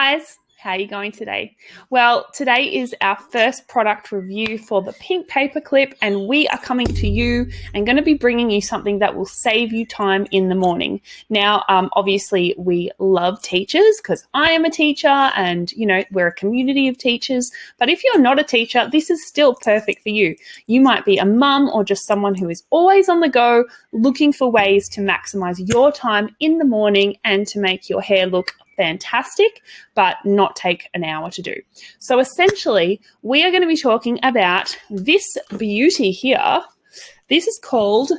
guys, how are you going today? Well, today is our first product review for the pink paper clip, and we are coming to you and going to be bringing you something that will save you time in the morning. Now, obviously we love teachers because I am a teacher and, you know, we're a community of teachers, but if you're not a teacher, this is still perfect for you. You might be a mum or just someone who is always on the go looking for ways to maximize your time in the morning and to make your hair look fantastic, but not take an hour to do. So essentially, we are going to be talking about this beauty here. This is called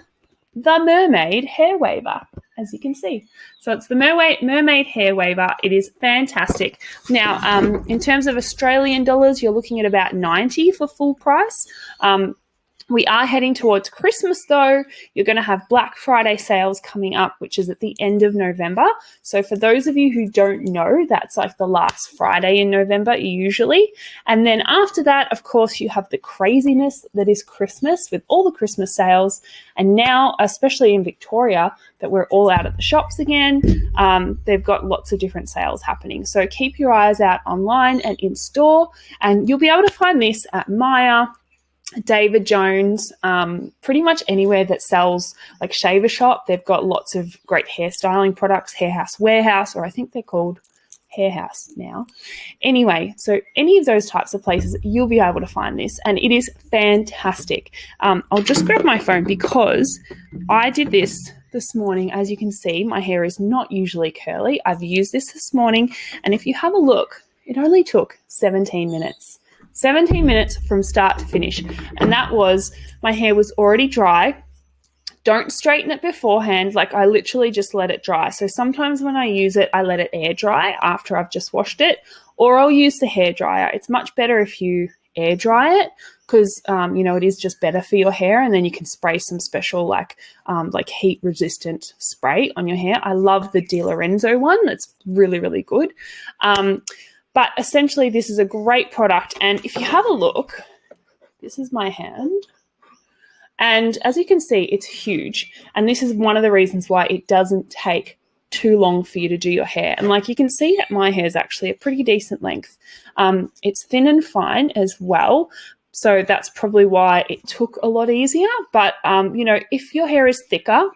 the Mermaid Hair Waver, as you can see. So it's the Mermaid Hair Waver. It is fantastic. Now, in terms of Australian dollars, you're looking at about $90 for full price. We are heading towards Christmas though. You're going to have Black Friday sales coming up, which is at the end of November. So for those of you who don't know, that's like the last Friday in November usually. And then after that, of course, you have the craziness that is Christmas with all the Christmas sales. And now, especially in Victoria, that we're all out at the shops again, they've got lots of different sales happening. So keep your eyes out online and in store, and you'll be able to find this at Myer, David Jones, pretty much anywhere that sells like shaver shop. They've got lots of great hairstyling products, Hair House Warehouse, or I think they're called Hair House now. Anyway, so any of those types of places, you'll be able to find this, and it is fantastic. I'll just grab my phone because I did this morning. As you can see, my hair is not usually curly. I've used this morning, and if you have a look, it only took 17 minutes. 17 minutes from start to finish, and that was, my hair was already dry. Don't straighten it beforehand. Like, I literally just let it dry. So sometimes when I use it, I let it air dry after I've just washed it, or I'll use the hair dryer. It's much better if you air dry it because, you know, it is just better for your hair, and then you can spray some special like heat resistant spray on your hair. I love the Di Lorenzo one. It's really, really good. But essentially, this is a great product. And if you have a look, this is my hand. And as you can see, it's huge. And this is one of the reasons why it doesn't take too long for you to do your hair. And like you can see, my hair is actually a pretty decent length. It's thin and fine as well. So that's probably why it took a lot easier. But, you know, if your hair is thicker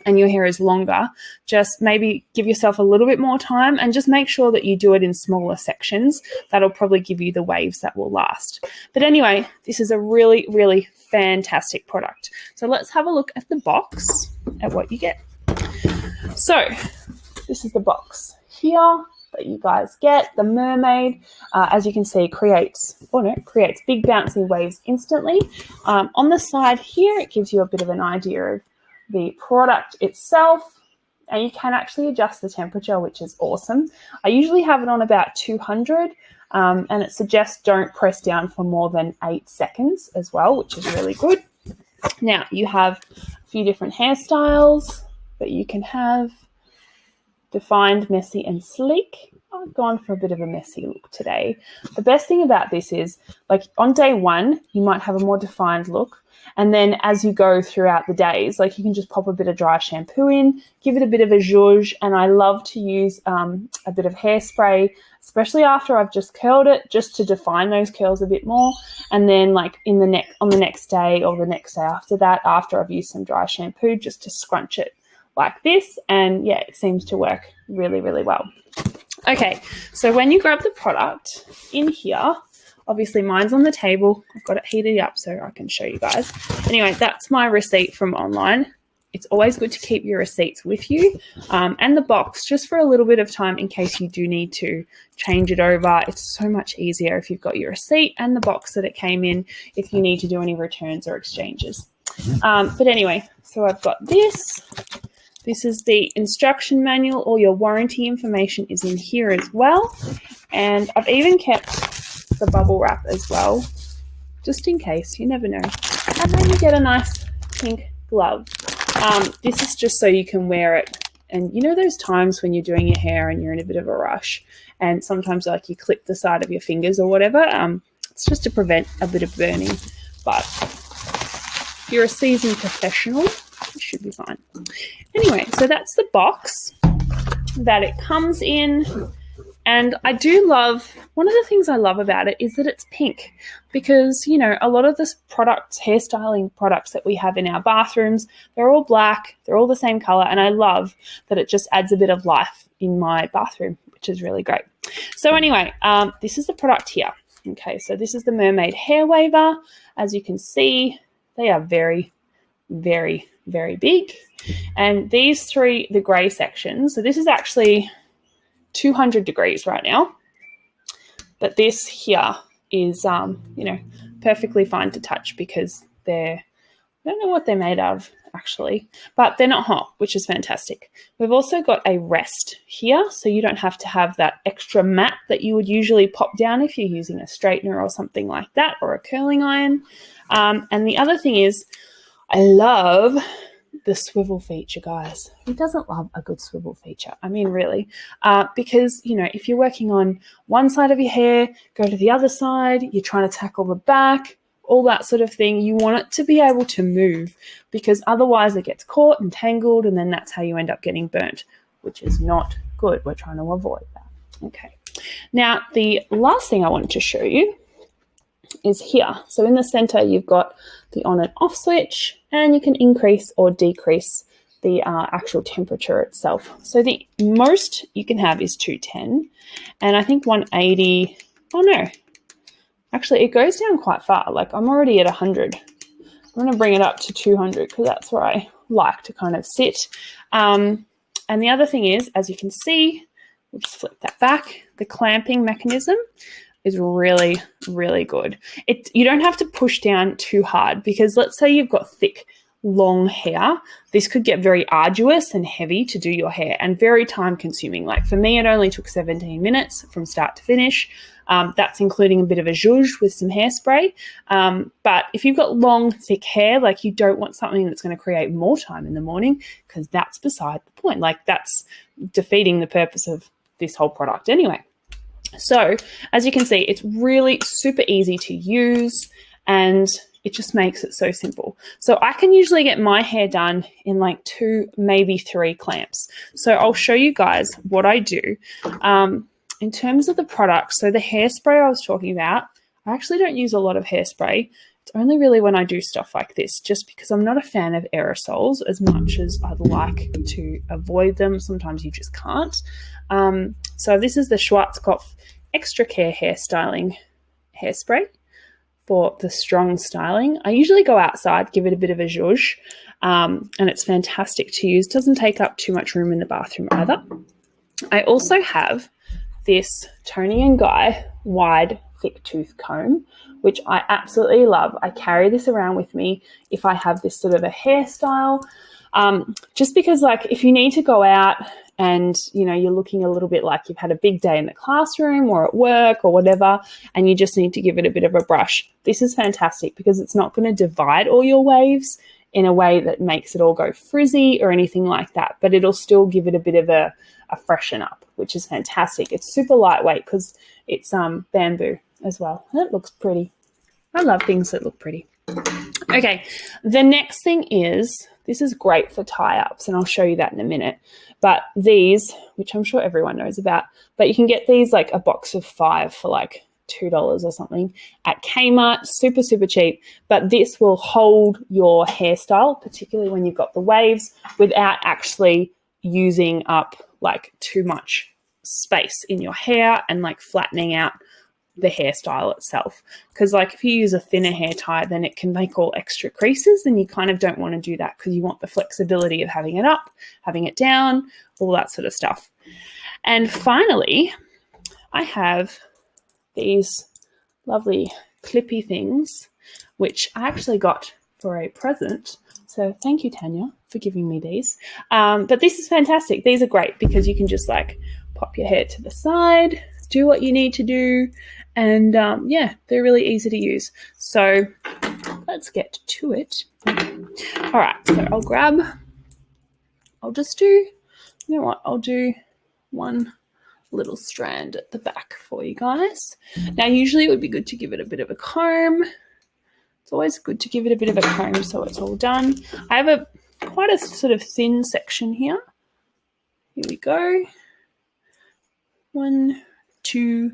and your hair is longer, just maybe give yourself a little bit more time and just make sure that you do it in smaller sections. That'll probably give you the waves that will last. But anyway, this is a really, really fantastic product. So let's have a look at the box at what you get. So this is the box here that you guys get. The Mermaid, as you can see, creates big bouncy waves instantly. On the side here, it gives you a bit of an idea of the product itself, and you can actually adjust the temperature, which is awesome. I usually have it on about 200, and it suggests don't press down for more than 8 seconds as well, which is really good. Now, you have a few different hairstyles that you can have: defined, messy, and sleek. I've gone for a bit of a messy look today. The best thing about this is, like, on day one, you might have a more defined look. And then as you go throughout the days, like, you can just pop a bit of dry shampoo in, give it a bit of a zhuzh. And I love to use a bit of hairspray, especially after I've just curled it, just to define those curls a bit more. And then like on the next day or the next day after that, after I've used some dry shampoo, just to scrunch it like this. And yeah, it seems to work really, really well. Okay, so when you grab the product in here, obviously mine's on the table. I've got it heated up so I can show you guys. Anyway, that's my receipt from online. It's always good to keep your receipts with you, and the box, just for a little bit of time in case you do need to change it over. It's so much easier if you've got your receipt and the box that it came in if you need to do any returns or exchanges. But anyway, so I've got this. This is the instruction manual. All your warranty information is in here as well. And I've even kept the bubble wrap as well, just in case, you never know. And then you get a nice pink glove. This is just so you can wear it. And you know those times when you're doing your hair and you're in a bit of a rush, and sometimes like you clip the side of your fingers or whatever. It's just to prevent a bit of burning. But if you're a seasoned professional, you should be fine. Anyway, so that's the box that it comes in. And I do love, one of the things I love about it is that it's pink, because, you know, a lot of the products, hairstyling products that we have in our bathrooms, they're all black, they're all the same color, and I love that it just adds a bit of life in my bathroom, which is really great. So anyway, this is the product here. Okay, so this is the Mermaid Hair Waver. As you can see, they are very, very, very big. And these three, the grey sections, so this is actually 200 degrees right now, but this here is, you know, perfectly fine to touch because they're, I don't know what they're made of actually, but they're not hot, which is fantastic. We've also got a rest here, so you don't have to have that extra mat that you would usually pop down if you're using a straightener or something like that, or a curling iron. And the other thing is, I love the swivel feature, guys. Who doesn't love a good swivel feature? I mean, really, because, you know, if you're working on one side of your hair, go to the other side, you're trying to tackle the back, all that sort of thing, you want it to be able to move, because otherwise it gets caught and tangled, and then that's how you end up getting burnt, which is not good. We're trying to avoid that. Okay. Now, the last thing I wanted to show you is here. So in the center, you've got the on and off switch, and you can increase or decrease the actual temperature itself. So the most you can have is 210, and I think 180, oh no, actually it goes down quite far. Like, I'm already at 100. I'm going to bring it up to 200 because that's where I like to kind of sit. And the other thing is, as you can see, we'll just flip that back, the clamping mechanism is really, really good. You don't have to push down too hard, because let's say you've got thick, long hair. This could get very arduous and heavy to do your hair, and very time consuming. Like for me, it only took 17 minutes from start to finish. That's including a bit of a zhuzh with some hairspray. But if you've got long, thick hair, like, you don't want something that's going to create more time in the morning, because that's beside the point. Like, that's defeating the purpose of this whole product anyway. So as you can see, it's really super easy to use, and it just makes it so simple. So I can usually get my hair done in like 2, maybe 3 clamps. So I'll show you guys what I do. In terms of the product, so the hairspray I was talking about, I actually don't use a lot of hairspray. It's only really when I do stuff like this, just because I'm not a fan of aerosols as much as I'd like to avoid them. Sometimes you just can't. So this is the Schwarzkopf Extra Care Hairstyling Hairspray for the strong styling. I usually go outside, give it a bit of a zhuzh, and it's fantastic to use. Doesn't take up too much room in the bathroom either. I also have this Toni & Guy wide thick tooth comb, which I absolutely love. I carry this around with me if I have this sort of a hairstyle, just because, like, if you need to go out and, you know, you're looking a little bit like you've had a big day in the classroom or at work or whatever, and you just need to give it a bit of a brush, this is fantastic, because it's not going to divide all your waves in a way that makes it all go frizzy or anything like that, but it'll still give it a bit of a freshen up, which is fantastic. It's super lightweight because it's bamboo as well, and it looks pretty. I love things that look pretty. Okay, the next thing is, this is great for tie-ups, and I'll show you that in a minute. But these, which I'm sure everyone knows about, but you can get these like a box of 5 for like $2 or something at Kmart, super, super cheap. But this will hold your hairstyle, particularly when you've got the waves, without actually using up like too much space in your hair and like flattening out the hairstyle itself. Because like if you use a thinner hair tie, then it can make all extra creases, and you kind of don't want to do that, because you want the flexibility of having it up, having it down, all that sort of stuff. And finally, I have these lovely clippy things, which I actually got for a present. So thank you, Tanya, for giving me these. But this is fantastic. These are great because you can just like pop your hair to the side, do what you need to do, and yeah, they're really easy to use. So let's get to it. All right, so I'll just do, you know what, I'll do one little strand at the back for you guys. Now, usually it would be good to give it a bit of a comb. It's always good to give it a bit of a comb so it's all done. I have quite a sort of thin section here. Here we go. 1, 2,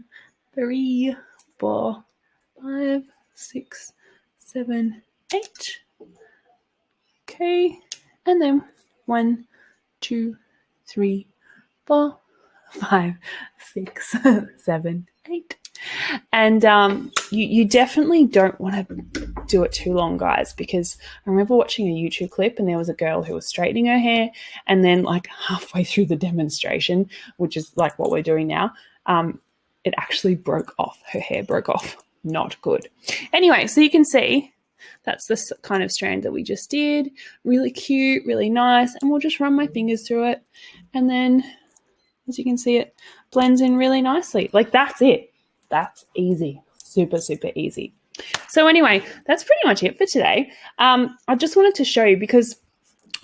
3, 4, 5, 6, 7, 8. Okay, and then 1, 2, 3, 4, 5, 6, 7, 8. And you definitely don't want to do it too long, guys, because I remember watching a YouTube clip and there was a girl who was straightening her hair, and then like halfway through the demonstration, which is like what we're doing now, it actually broke off. Her hair broke off. Not good. Anyway, so you can see that's the kind of strand that we just did. Really cute, really nice. And we'll just run my fingers through it. And then, as you can see, it blends in really nicely. Like, that's it. That's easy. Super, super easy. So anyway, that's pretty much it for today. I just wanted to show you because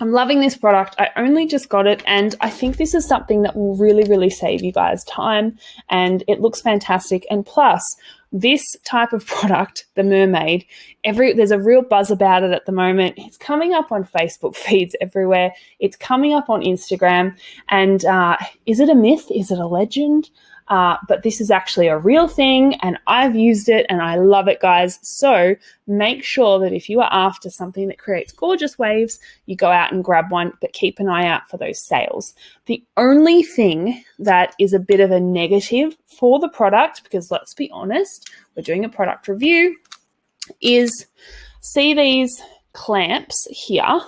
I'm loving this product. I only just got it, and I think this is something that will really, really save you guys time, and it looks fantastic. And plus, this type of product, the Mermaid, there's a real buzz about it at the moment. It's coming up on Facebook feeds everywhere. It's coming up on Instagram. And is it a myth? Is it a legend? But this is actually a real thing, and I've used it and I love it, guys. So make sure that if you are after something that creates gorgeous waves, you go out and grab one, but keep an eye out for those sales. The only thing that is a bit of a negative for the product, because let's be honest, we're doing a product review, is see these clamps here.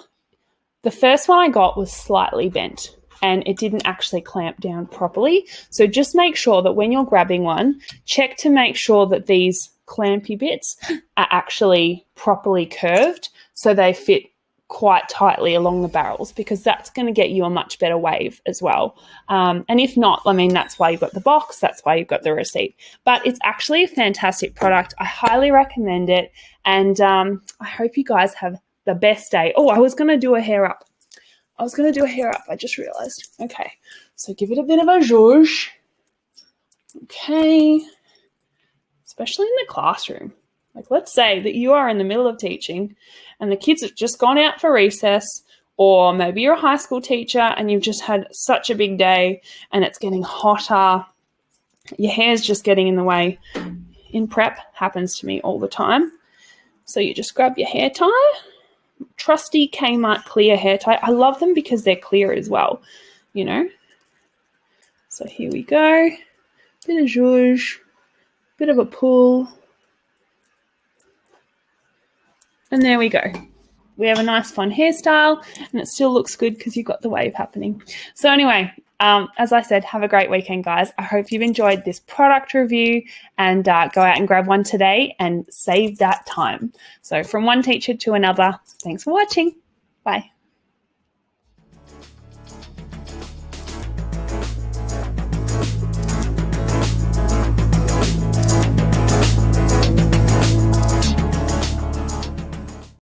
The first one I got was slightly bent, and it didn't actually clamp down properly. So just make sure that when you're grabbing one, check to make sure that these clampy bits are actually properly curved so they fit quite tightly along the barrels, because that's going to get you a much better wave as well. And if not, I mean, that's why you've got the box, that's why you've got the receipt. But it's actually a fantastic product. I highly recommend it. And I hope you guys have the best day. Oh, I was going to do a hair up. I just realized. Okay, so give it a bit of a zhuzh. Okay, especially in the classroom. Like, let's say that you are in the middle of teaching and the kids have just gone out for recess, or maybe you're a high school teacher and you've just had such a big day and it's getting hotter. Your hair's just getting in the way. In prep, happens to me all the time. So you just grab your hair tie. Trusty Kmart clear hair tie. I love them because they're clear as well, you know. So here we go. Bit of zhuzh, bit of a pull. And there we go. We have a nice fun hairstyle, and it still looks good because you've got the wave happening. So anyway, as I said, have a great weekend, guys. I hope you've enjoyed this product review, and go out and grab one today and save that time. So from one teacher to another, thanks for watching. Bye.